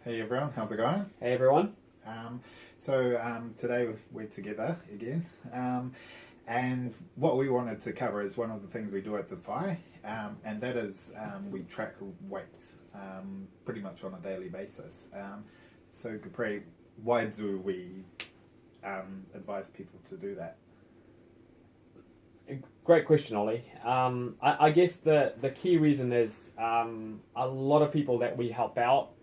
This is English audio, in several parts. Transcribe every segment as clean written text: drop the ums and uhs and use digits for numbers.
Hey everyone, how's it going? Hey everyone. Today we're together again, and what we wanted to cover is one of the things we do at Defy, and that is we track weight pretty much on a daily basis. So Capri, why do we advise people to do that? Great question, Ollie. I guess the key reason is a lot of people that we help out,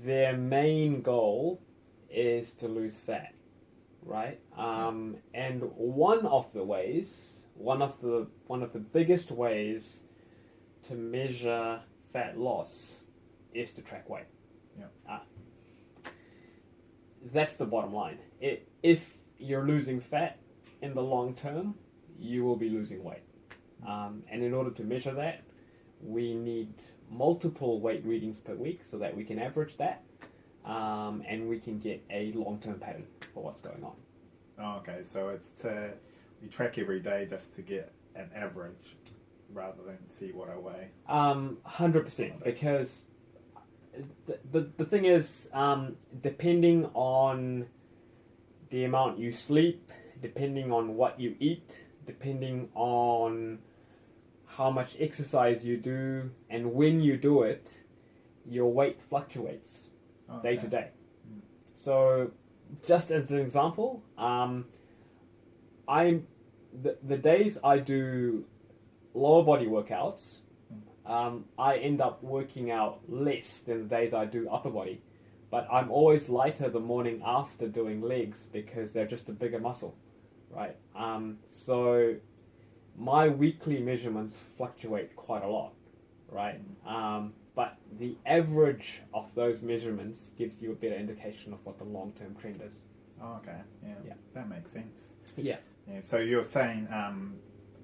their main goal is to lose fat, right? And one of the biggest ways to measure fat loss is to track weight. Yeah. That's the bottom line. If you're losing fat in the long term, you will be losing weight. And in order to measure that, we need multiple weight readings per week so that we can average that, and we can get a long-term pattern for what's going on. Oh, okay, so we track every day just to get an average rather than see what I weigh. 100%, because the thing is, depending on the amount you sleep, depending on what you eat, depending on how much exercise you do and when you do it, your weight fluctuates day to day. So, just as an example, the days I do lower body workouts, I end up working out less than the days I do upper body. But I'm always lighter the morning after doing legs because they're just a bigger muscle, right? So my weekly measurements fluctuate quite a lot, right? But the average of those measurements gives you a better indication of what the long-term trend is. Oh, okay. Yeah. That makes sense. Yeah. So you're saying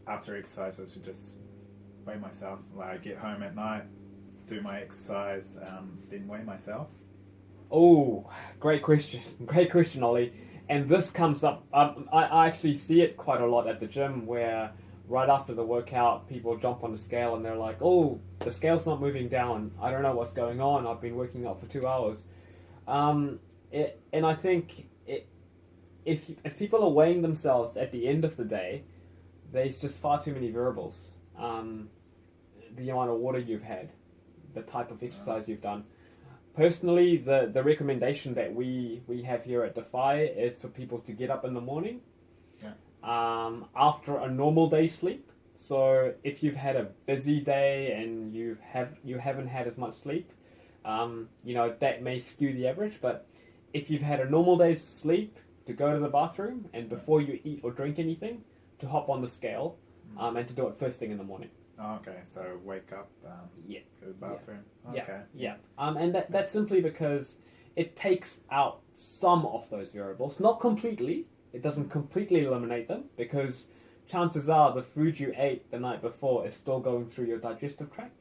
after exercise I should just weigh myself, like get home at night, do my exercise, then weigh myself? Oh, great question. Great question, Ollie. And this comes up, I actually see it quite a lot at the gym where right after the workout, people jump on the scale and they're like, oh, the scale's not moving down. I don't know what's going on. I've been working out for 2 hours. And I think if people are weighing themselves at the end of the day, there's just far too many variables. The amount of water you've had, the type of exercise you've done. Personally, the recommendation that we have here at Defy is for people to get up in the morning after a normal day's sleep. So if you've had a busy day and you haven't had as much sleep, that may skew the average. But if you've had a normal day's sleep, to go to the bathroom and before you eat or drink anything, to hop on the scale and to do it first thing in the morning. Oh, okay, so wake up, go to the bathroom. Yeah. Okay. Yeah. And that's simply because it takes out some of those variables, not completely. It doesn't completely eliminate them because chances are the food you ate the night before is still going through your digestive tract.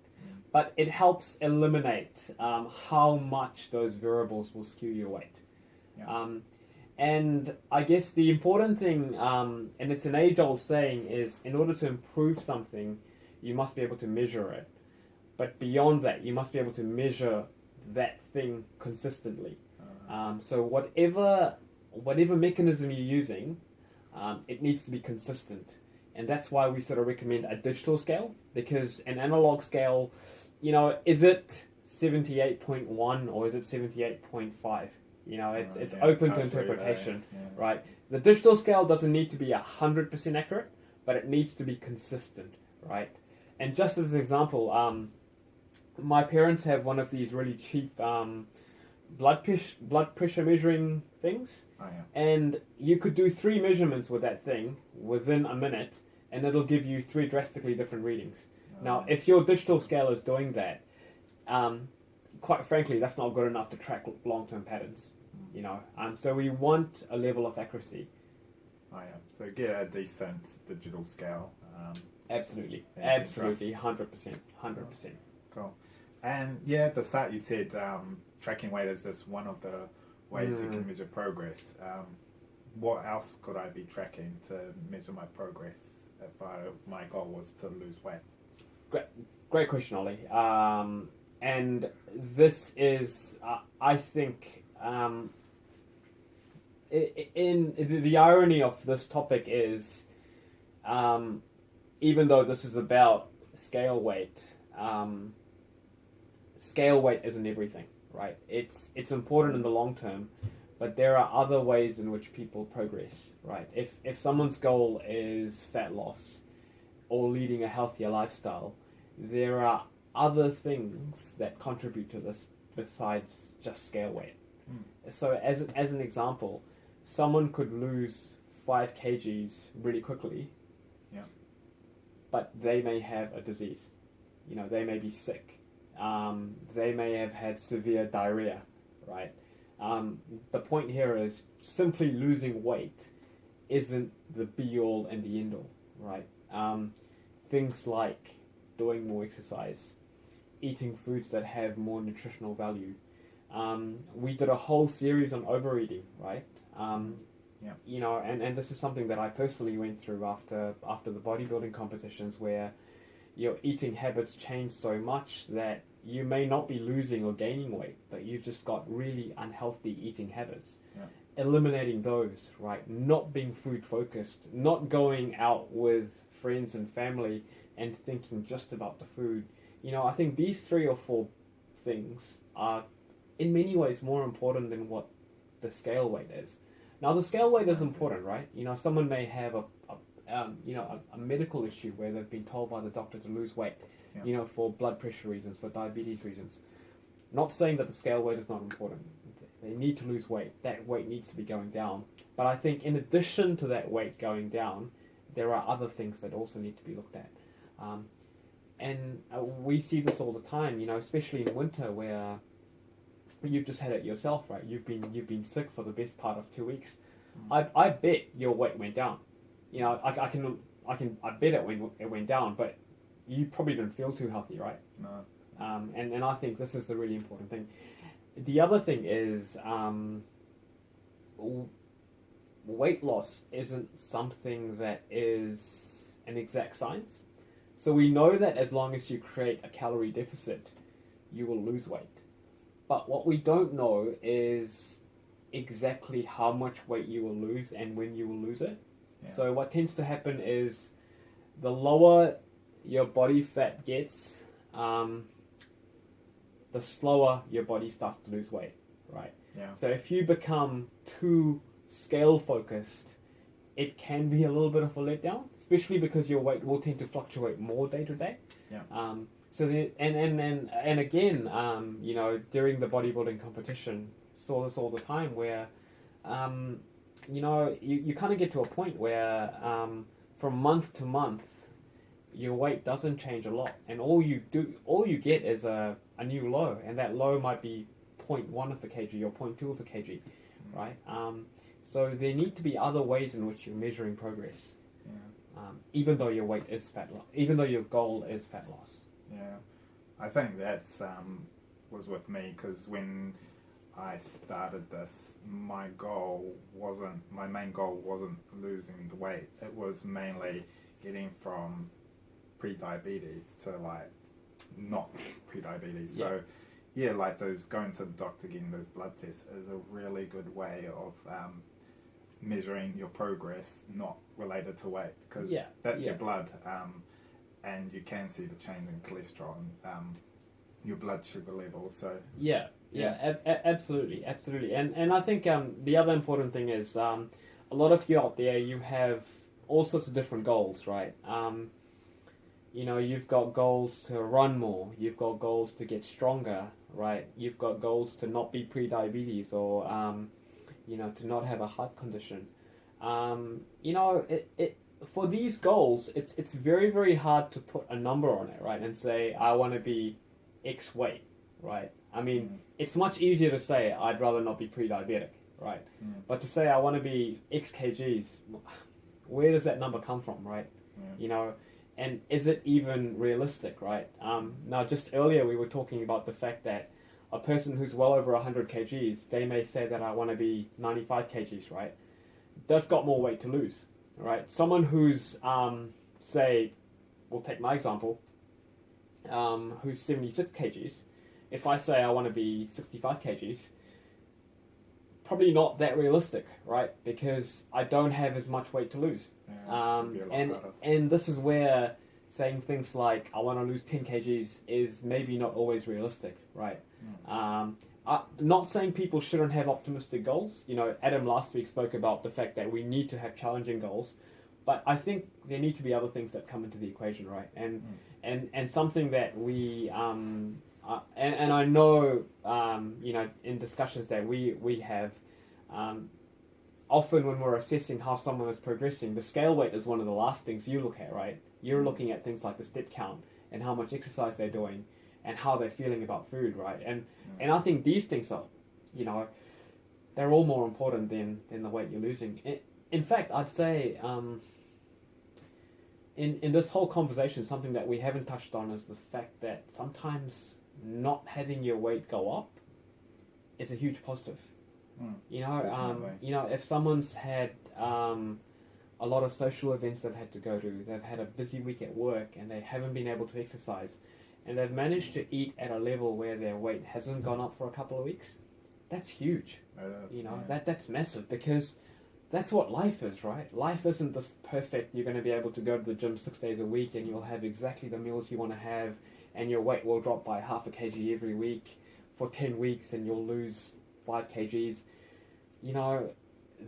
But it helps eliminate how much those variables will skew your weight. Yeah. And I guess the important thing, and it's an age-old saying, is in order to improve something, you must be able to measure it. But beyond that, you must be able to measure that thing consistently. So whatever mechanism you're using, it needs to be consistent. And that's why we sort of recommend a digital scale, because an analog scale, is it 78.1 or is it 78.5? It's open to interpretation, right? The digital scale doesn't need to be 100% accurate, but it needs to be consistent, right? And just as an example, my parents have one of these really cheap blood pressure measuring things, and you could do 3 measurements with that thing within a minute, and it'll give you 3 drastically different readings. Now, if your digital scale is doing that, quite frankly, that's not good enough to track long-term patterns. So we want a level of accuracy. So get a decent digital scale. Absolutely, 100%. Cool. And at the start you said tracking weight is just one of the ways you can measure progress. What else could I be tracking to measure my progress if my goal was to lose weight? Great question, Ollie. and this is, I think, in the irony of this topic is, even though this is about scale weight isn't everything, right? It's important in the long term, but there are other ways in which people progress, right? If someone's goal is fat loss or leading a healthier lifestyle, there are other things that contribute to this besides just scale weight. So as an example, someone could lose 5 kgs really quickly, but they may have a disease. They may be sick. They may have had severe diarrhea, right? The point here is simply losing weight isn't the be-all and the end-all, right? Things like doing more exercise, eating foods that have more nutritional value. We did a whole series on overeating, right? And this is something that I personally went through after the bodybuilding competitions, where your eating habits change so much that you may not be losing or gaining weight, but you've just got really unhealthy eating habits. Eliminating those, right? Not being food focused, not going out with friends and family and thinking just about the food. I think these 3 or 4 things are in many ways more important than what the scale weight is. Now, the scale weight is important, right? Someone may have a medical issue where they've been told by the doctor to lose weight, for blood pressure reasons, for diabetes reasons. Not saying that the scale weight is not important. They need to lose weight. That weight needs to be going down. But I think in addition to that weight going down, there are other things that also need to be looked at. And we see this all the time, especially in winter, where you've just had it yourself, right? You've been sick for the best part of 2 weeks. I bet your weight went down. I bet it went down, but you probably didn't feel too healthy, right? No. And I think this is the really important thing. The other thing is, weight loss isn't something that is an exact science. So we know that as long as you create a calorie deficit, you will lose weight. But what we don't know is exactly how much weight you will lose and when you will lose it. So what tends to happen is the lower your body fat gets, the slower your body starts to lose weight, right? So if you become too scale focused, it can be a little bit of a letdown, especially because your weight will tend to fluctuate more day to day. So and again, during the bodybuilding competition, saw this all the time where, you kind of get to a point where from month to month, your weight doesn't change a lot, and all you get is a new low, and that low might be 0.1 of a kg or 0.2 of a kg, right? So there need to be other ways in which you're measuring progress, even though your weight is fat loss, even though your goal is fat loss. I think that's was with me, because when I started this, my main goal wasn't losing the weight. It was mainly getting from pre-diabetes to not pre-diabetes. So like those going to the doctor, getting those blood tests is a really good way of measuring your progress, not related to weight, because that's your blood, and you can see the change in cholesterol and your blood sugar level. So absolutely, and I think the other important thing is a lot of you out there, you have all sorts of different goals, right? You've got goals to run more, you've got goals to get stronger, right? You've got goals to not be pre-diabetes or to not have a heart condition. For these goals, it's very, very hard to put a number on it, right? And say, I want to be X weight, right? I mean, it's much easier to say, I'd rather not be pre-diabetic, right? But to say, I want to be X kgs, where does that number come from, right? And is it even realistic, right? Now, just earlier we were talking about the fact that a person who's well over 100 kgs, they may say that I want to be 95 kgs, right? They've got more weight to lose, right? Someone who's, say, we'll take my example, who's 76 kgs, if I say I want to be 65 kgs, probably not that realistic, right? Because I don't have as much weight to lose. Yeah, it'd be a lot harder. And this is where saying things like I want to lose 10 kgs is maybe not always realistic, right? Not saying people shouldn't have optimistic goals. You know, Adam last week spoke about the fact that we need to have challenging goals, but I think there need to be other things that come into the equation, right? And something that we and I know you know, in discussions that we have, often when we're assessing how someone is progressing, the scale weight is one of the last things you look at, right? You're looking at things like the step count and how much exercise they're doing and how they're feeling about food, right? And I think these things are, you know, they're all more important than the weight you're losing. In fact, I'd say in this whole conversation, something that we haven't touched on is the fact that sometimes not having your weight go up is a huge positive. You know, if someone's had a lot of social events they've had to go to, they've had a busy week at work and they haven't been able to exercise, and they've managed to eat at a level where their weight hasn't gone up for a couple of weeks, that's huge. You know, that's massive, because that's what life is, right? Life isn't this perfect, you're going to be able to go to the gym 6 days a week and you'll have exactly the meals you want to have and your weight will drop by half a kg every week for 10 weeks and you'll lose 5 kgs. You know,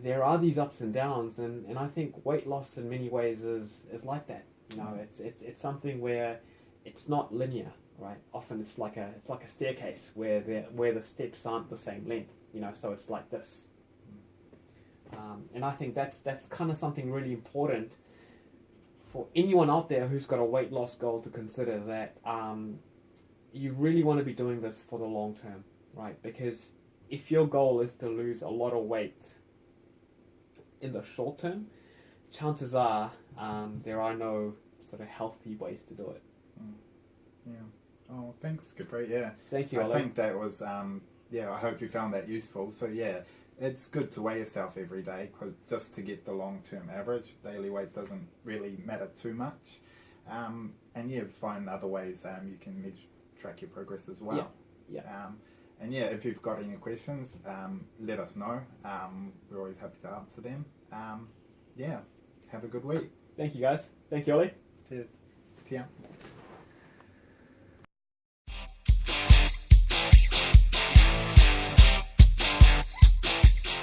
there are these ups and downs, and I think weight loss in many ways is like that. You know, it's something where it's not linear, right? Often it's like a staircase where the steps aren't the same length. You know, so it's like this. And I think that's kind of something really important for anyone out there who's got a weight loss goal to consider, that you really want to be doing this for the long term, right? Because if your goal is to lose a lot of weight in the short term, chances are there are no sort of healthy ways to do it. Yeah. Oh, thanks, Skipper. Yeah. Thank you, I Ollie. think that was, I hope you found that useful. So, yeah, it's good to weigh yourself every day, cause just to get the long-term average. Daily weight doesn't really matter too much. And, yeah, find other ways you can track your progress as well. Yeah. And, yeah, if you've got any questions, let us know. We're always happy to answer them. Yeah, have a good week. Thank you, guys. Thank you, Ollie. Cheers. See ya.